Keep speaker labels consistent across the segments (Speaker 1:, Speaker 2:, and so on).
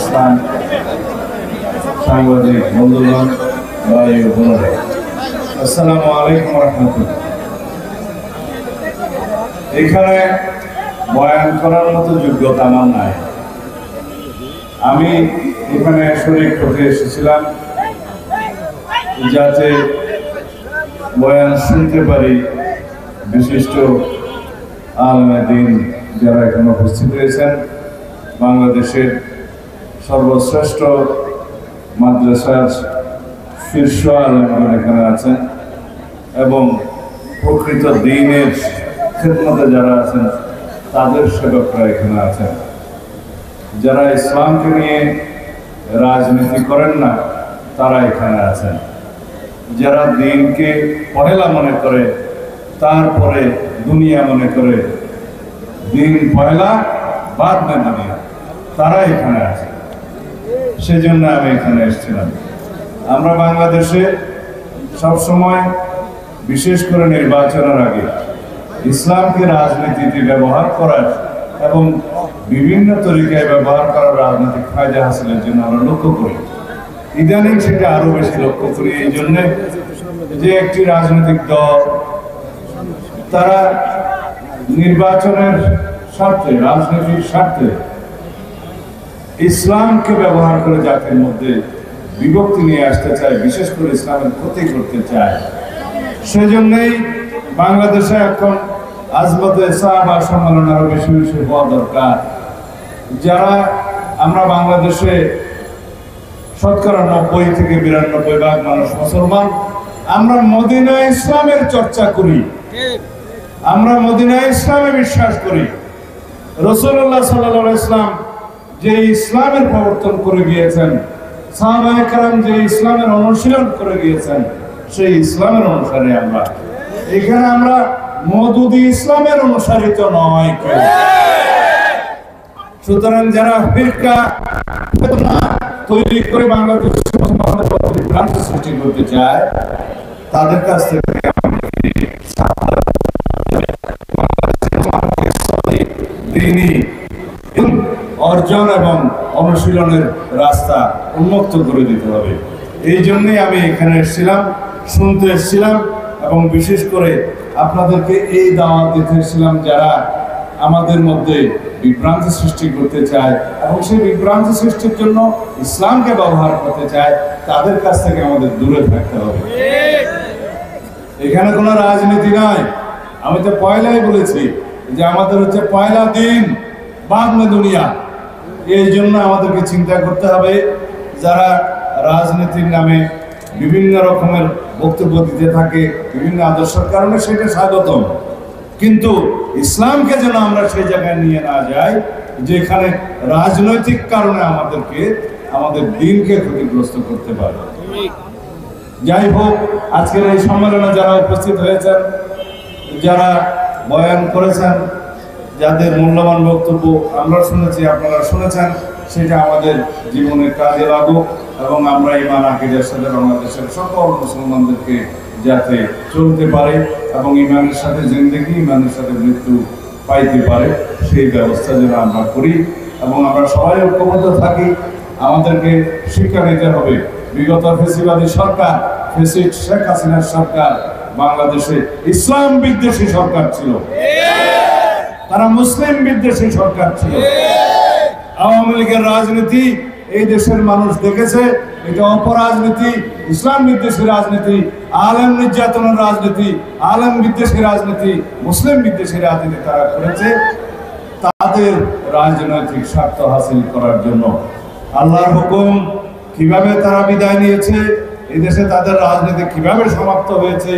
Speaker 1: স্থান সাংবাদিক বন্ধুগণ ভাই ও বোনেরা, আসসালামু আলাইকুম রহমতুল্লাহ। এখানে বয়ান করার মতো যোগ্যতা আমার নাই। আমি এখানে শরীক হতে এসেছিলাম যাতে বয়ান শুনতে পারি বিশিষ্ট আলেমে দ্বীন যারা এখানে উপস্থিত হয়েছেন। বাংলাদেশের সর্বশ্রেষ্ঠ মাদ্রাসার শীর্ষ আলেমগণ এখানে আছেন এবং প্রকৃত দ্বীনের খেদমতে যারা আছেন তাদের সেবকরা এখানে আছেন। যারা ইসলামকে নিয়ে রাজনীতি করেন না তারা এখানে আছেন। যারা দ্বীনকে পহেলা মনে করে তারপরে দুনিয়া মনে করে, দ্বীন পহেলা বাদ মে দুনিয়া, তারা এখানে আছে। সেজন্য আমি এখানে এসেছিলাম। আমরা বাংলাদেশে সবসময় বিশেষ করে নির্বাচনের আগে ইসলামকে রাজনীতিতে ব্যবহার করার এবং বিভিন্ন তরিকায় ব্যবহার করার রাজনৈতিক ফায়দা হাসিলের জন্য আমরা লক্ষ্য করি। ইদানিং সেটা আরো বেশি লক্ষ্য করি এই জন্যে যে একটি রাজনৈতিক দল তারা নির্বাচনের স্বার্থে, রাজনীতির স্বার্থে ইসলামকে ব্যবহার করে জাতির মধ্যে বিভক্তি নিয়ে আসতে চায়, বিশেষ করে ইসলামের ক্ষতি করতে চায়। সেজন্যই বাংলাদেশে এখন আজমতে সাহাবা সম্মেলন আরো বেশি বেশি হওয়া দরকার। যারা আমরা বাংলাদেশে শতকরা 90 থেকে 92% মানুষ মুসলমান, আমরা মদিনা ইসলামের চর্চা করি, আমরা মদিনা ইসলামে বিশ্বাস করি। রাসূলুল্লাহ সাল্লাল্লাহু আলাইহি ওয়াসাল্লাম যে ইসলামের প্রবর্তন করে গিয়েছেন, সাহাবায়ে কেরাম যে ইসলামের অনুশীলন করে গিয়েছেন, সেই ইসলামের অনুসারী আমরা। এখানে আমরা মওদুদি ইসলামের অনুসারিত নয় কেউ। সুতরাং যারা ফিরকা তৈরি করে বাংলাদেশের মুসলমানদের মধ্যে ভ্রান্তি সৃষ্টি করতে চায় তাদের কাছ থেকে দ্বীনি অর্জন এবং অনুশীলনের রাস্তা উন্মুক্ত করে দিতে হবে। এই জন্যই আমি এখানে এসেছিলাম, শুনতে এসেছিলাম এবং বিশেষ করে আপনাদেরকে এই দাওয়াত দিতে এসেছিলাম যারা আমাদের মধ্যে বিভ্রান্তি সৃষ্টি করতে চায় এবং সেই বিভ্রান্তি সৃষ্টির জন্য ইসলামকে ব্যবহার করতে চায়, তাদের কাছ থেকে আমাদের দূরে থাকতে হবে। এখানে কোনো রাজনীতি নয়। আমি তো পয়লাই বলেছি যে আমাদের হচ্ছে পয়লা দিন বাদ মে দুনিয়া। এই জন্য আমাদেরকে চিন্তা করতে হবে যারা রাজনীতির নামে বিভিন্ন রকমের বক্তব্য দিতে থাকে বিভিন্ন আদর্শের কারণে, সেটা স্বাগতম, কিন্তু ইসলামকে যেন আমরা সেই জায়গায় নিয়ে না যাই যেখানে রাজনৈতিক কারণে আমাদেরকে আমাদের দ্বীনকে ক্ষতিগ্রস্ত করতে পারে। যাই হোক, আজকের এই সম্মেলনে যারা উপস্থিত হয়েছেন, যারা বয়ান করেছেন, যাদের মূল্যবান বক্তব্য আমরা শুনেছি, আপনারা শুনেছেন, সেটা আমাদের জীবনের কাজে লাগুক এবং আমরা ঈমান আকীদার সাথে বাংলাদেশের সকল মুসলমানদেরকে যাতে চলতে পারে এবং ঈমানের সাথে জিন্দেগি, ঈমানের সাথে মৃত্যু পাইতে পারে, সেই ব্যবস্থা যেন আমরা করি এবং আমরা সবাই ঐক্যবদ্ধ থাকি। আমাদেরকে শিক্ষা নিতে হবে। বিগত ফেসিবাদী সরকার, ফেসিস্ট শেখ হাসিনার সরকার বাংলাদেশে ইসলাম বিদ্বেষী সরকার ছিল, তারা মুসলিম বিদ্বেষী সরকার ছিল। আওয়ামী লীগের রাজনীতি এই দেশের মানুষ দেখেছে, এটা অপরাজনীতি, ইসলাম বিদ্বেষী রাজনীতি, আলেম নির্যাতনের রাজনীতি, আলেম বিদ্বেষী রাজনীতি, মুসলিম বিদ্বেষী রাজনীতি তারা করেছে তাদের রাজনৈতিক স্বার্থ হাসিল করার জন্য। আল্লাহর হুকুম কিভাবে তারা বিদায় নিয়েছে, এই দেশে তাদের রাজনীতি কিভাবে সমাপ্ত হয়েছে,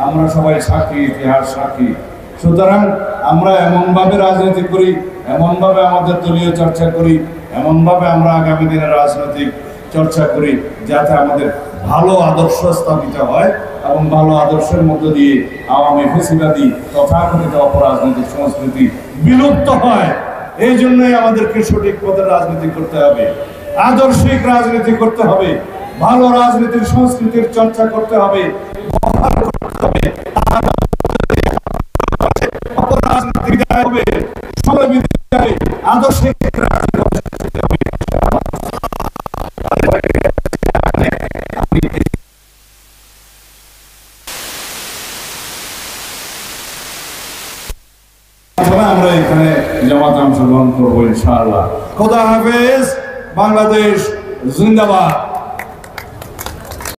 Speaker 1: আমরা সবাই সাক্ষী, ইতিহাস সাক্ষী। সুতরাং আমরা এমনভাবে রাজনীতি করি, এমনভাবে আমাদের দলীয় চর্চা করি, এমনভাবে আমরা আগামী দিনের রাজনৈতিক চর্চা করি যাতে আমাদের ভালো আদর্শ স্থাপিত হয় এবং ভালো আদর্শের মধ্য দিয়ে আওয়ামী ফেসিবাদী তথাকথিত অপরাজনৈতিক সংস্কৃতি বিলুপ্ত হয়। এই জন্যই আমাদেরকে সঠিক পথে রাজনীতি করতে হবে, আদর্শিক রাজনীতি করতে হবে, ভালো রাজনীতির সংস্কৃতির চর্চা করতে হবে, আদর্শিক রাজনীতি আমরা এখানে জামাতে অংশগ্রহণ করবো ইনশাআল্লাহ। খোদা হাফেজ। বাংলাদেশ জিন্দাবাদ।